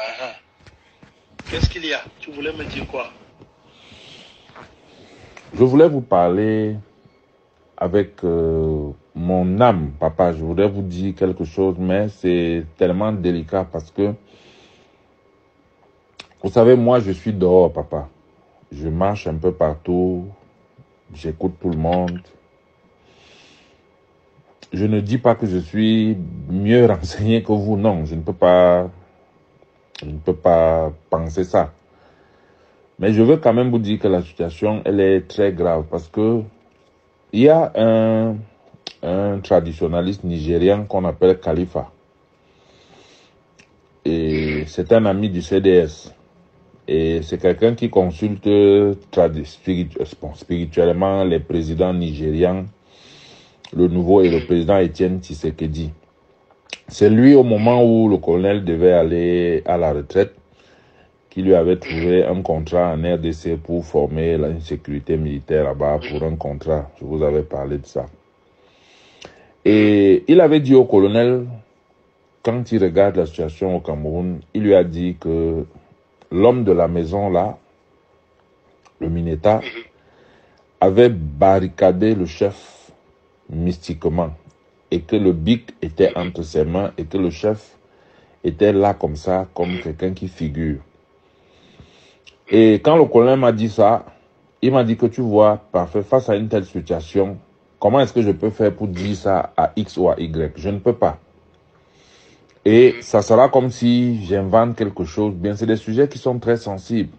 Ah, qu'est-ce qu'il y a? Tu voulais me dire quoi? Je voulais vous parler avec mon âme, papa. Je voudrais vous dire quelque chose, mais c'est tellement délicat parce que, vous savez, moi, je suis dehors, papa. Je marche un peu partout, j'écoute tout le monde. Je ne dis pas que je suis mieux renseigné que vous, non, je ne peux pas penser ça. Mais je veux quand même vous dire que la situation, elle est très grave parce que il y a un traditionnaliste nigérian qu'on appelle Khalifa. Et c'est un ami du CDS. Et c'est quelqu'un qui consulte spirituellement les présidents nigérians, le nouveau et le président Étienne Tshisekedi. C'est lui, au moment où le colonel devait aller à la retraite, qui lui avait trouvé un contrat en RDC pour former une sécurité militaire là-bas pour un contrat. Je vous avais parlé de ça. Et il avait dit au colonel, quand il regarde la situation au Cameroun, il lui a dit que l'homme de la maison là, le Mineta, avait barricadé le chef mystiquement et que le bic était entre ses mains et que le chef était là comme ça, comme quelqu'un qui figure. Et quand le colonel m'a dit ça, il m'a dit que tu vois, parfait, face à une telle situation, comment est-ce que je peux faire pour dire ça à X ou à Y? Je ne peux pas. Et ça sera comme si j'invente quelque chose. Bien, c'est des sujets qui sont très sensibles.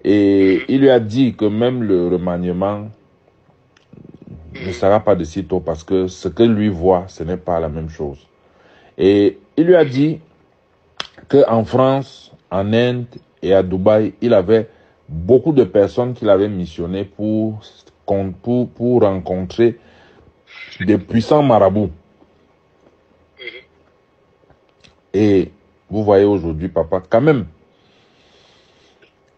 Et il lui a dit que même le remaniement ne sera pas de sitôt parce que ce que lui voit, ce n'est pas la même chose. Et il lui a dit qu'en France, en Inde et à Dubaï, il avait beaucoup de personnes qu'il avait missionnées pour rencontrer des puissants marabouts. Et vous voyez aujourd'hui, papa, quand même,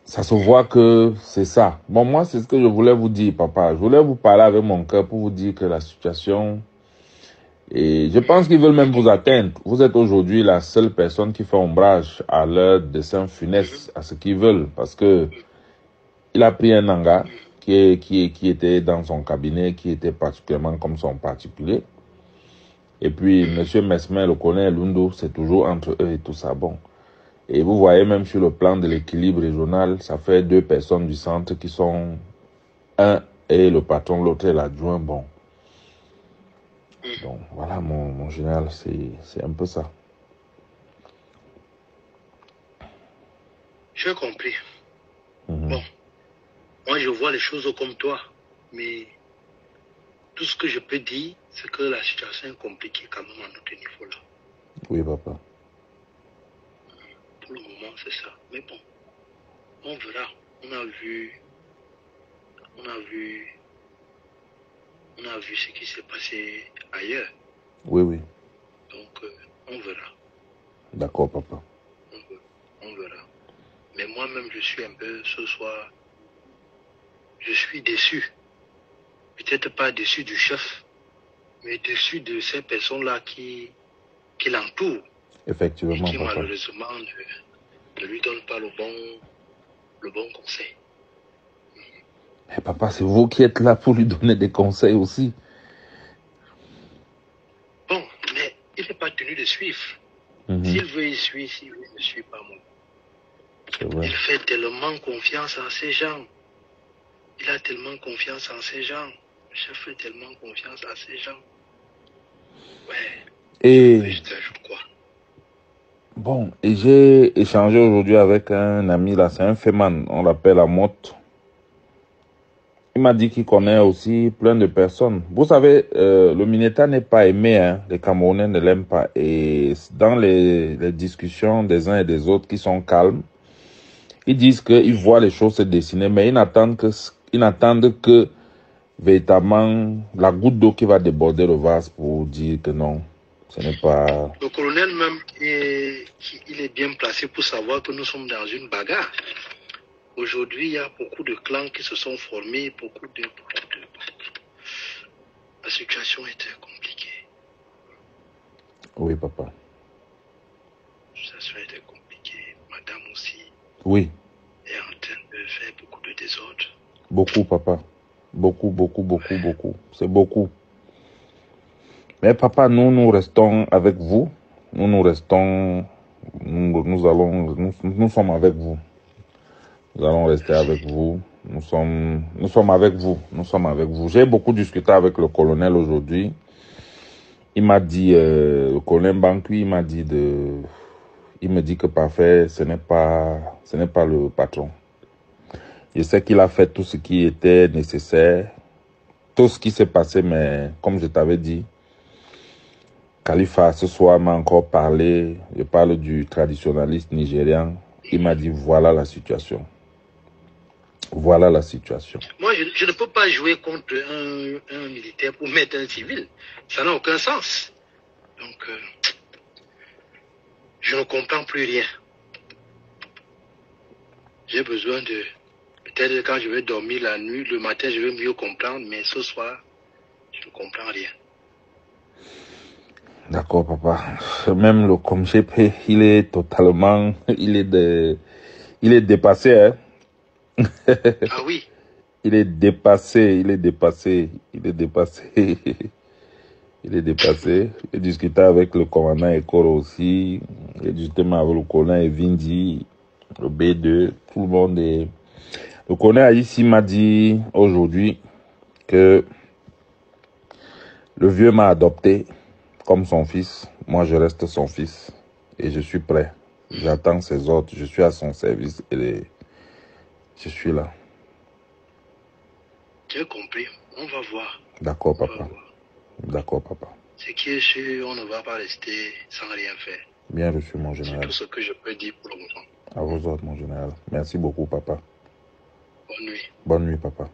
ça se voit que c'est ça. Bon, moi, c'est ce que je voulais vous dire, papa. Je voulais vous parler avec mon cœur pour vous dire que la situation... Et je pense qu'ils veulent même vous atteindre. Vous êtes aujourd'hui la seule personne qui fait ombrage à leur dessein funeste, à ce qu'ils veulent. Parce que il a pris un Nanga qui était dans son cabinet, qui était particulièrement comme son particulier. Et puis, M. Mesmer, le colonel Lundo, c'est toujours entre eux et tout ça. Bon. Et vous voyez même sur le plan de l'équilibre régional, ça fait deux personnes du centre qui sont un et le patron, l'autre est l'adjoint. Bon. Donc voilà mon général, c'est un peu ça. J'ai compris. Bon, moi je vois les choses comme toi, mais tout ce que je peux dire, c'est que la situation est compliquée quand même à notre niveau là. Oui, papa. Pour le moment, c'est ça. Mais bon, on verra. On a vu ce qui s'est passé ailleurs. Oui, oui. Donc, on verra. D'accord, papa. On verra. Mais moi-même, je suis un peu, ce soir, je suis déçu. Peut-être pas déçu du chef, mais déçu de ces personnes-là qui l'entourent. Effectivement, Et qui, papa. malheureusement, ne lui donnent pas le bon conseil. Mais papa, c'est vous qui êtes là pour lui donner des conseils aussi. Bon, mais il n'est pas tenu de suivre. S'il veut, il suit. S'il veut, il ne suit pas, moi. C'est vrai. Il fait tellement confiance en ces gens. Il a tellement confiance en ces gens. Le chef fait tellement confiance à ces gens. Ouais. Et Je crois. bon, et j'ai échangé aujourd'hui avec un ami là, c'est un Féman, on l'appelle Amotte. Il m'a dit qu'il connaît aussi plein de personnes. Vous savez, le Mineta n'est pas aimé, hein. Les Camerounais ne l'aiment pas. Et dans les discussions des uns et des autres qui sont calmes, ils disent qu'ils voient les choses se dessiner, mais ils n'attendent que véritablement la goutte d'eau qui va déborder le vase pour dire que non, ce n'est pas... Le colonel même, il est bien placé pour savoir que nous sommes dans une bagarre. Aujourd'hui, il y a beaucoup de clans qui se sont formés, La situation est très compliquée. Oui, papa. situation était compliquée. Madame aussi Oui. est en train de faire beaucoup de désordre. Beaucoup, papa. Beaucoup, beaucoup, beaucoup, beaucoup. C'est beaucoup. Mais papa, nous restons avec vous. Nous restons... Nous sommes avec vous. Nous allons rester avec vous. Nous sommes avec vous. Nous sommes avec vous. J'ai beaucoup discuté avec le colonel aujourd'hui. Il m'a dit, le colonel Bankui, il me dit que parfait, ce n'est pas le patron. Je sais qu'il a fait tout ce qui était nécessaire, tout ce qui s'est passé, mais comme je t'avais dit, Khalifa, ce soir, m'a encore parlé. Je parle du traditionnaliste nigérian. Il m'a dit, voilà la situation. Voilà la situation. Moi, je ne peux pas jouer contre un militaire pour mettre un civil. Ça n'a aucun sens. Donc, je ne comprends plus rien. J'ai besoin de... Peut-être quand je vais dormir la nuit, le matin, je vais mieux comprendre, mais ce soir, je ne comprends rien. D'accord, papa. Même le COMGP, il est totalement... Il est dépassé, hein. Ah oui. Il est dépassé. Il est dépassé. J'ai discuté avec le commandant Ekoro aussi. J'ai discuté avec le colonel Evindi, le B2, tout le monde est... Le colonel ici m'a dit aujourd'hui que le vieux m'a adopté comme son fils. Moi, je reste son fils et je suis prêt. J'attends ses ordres. Je suis à son service et je suis là. J'ai compris. On va voir. D'accord, papa. D'accord, papa. Ce qui est sûr, on ne va pas rester sans rien faire. Bien reçu, mon C'est général. tout ce que je peux dire pour le moment. À vos ordres, mon général. Merci beaucoup, papa. Bonne nuit. Bonne nuit, papa.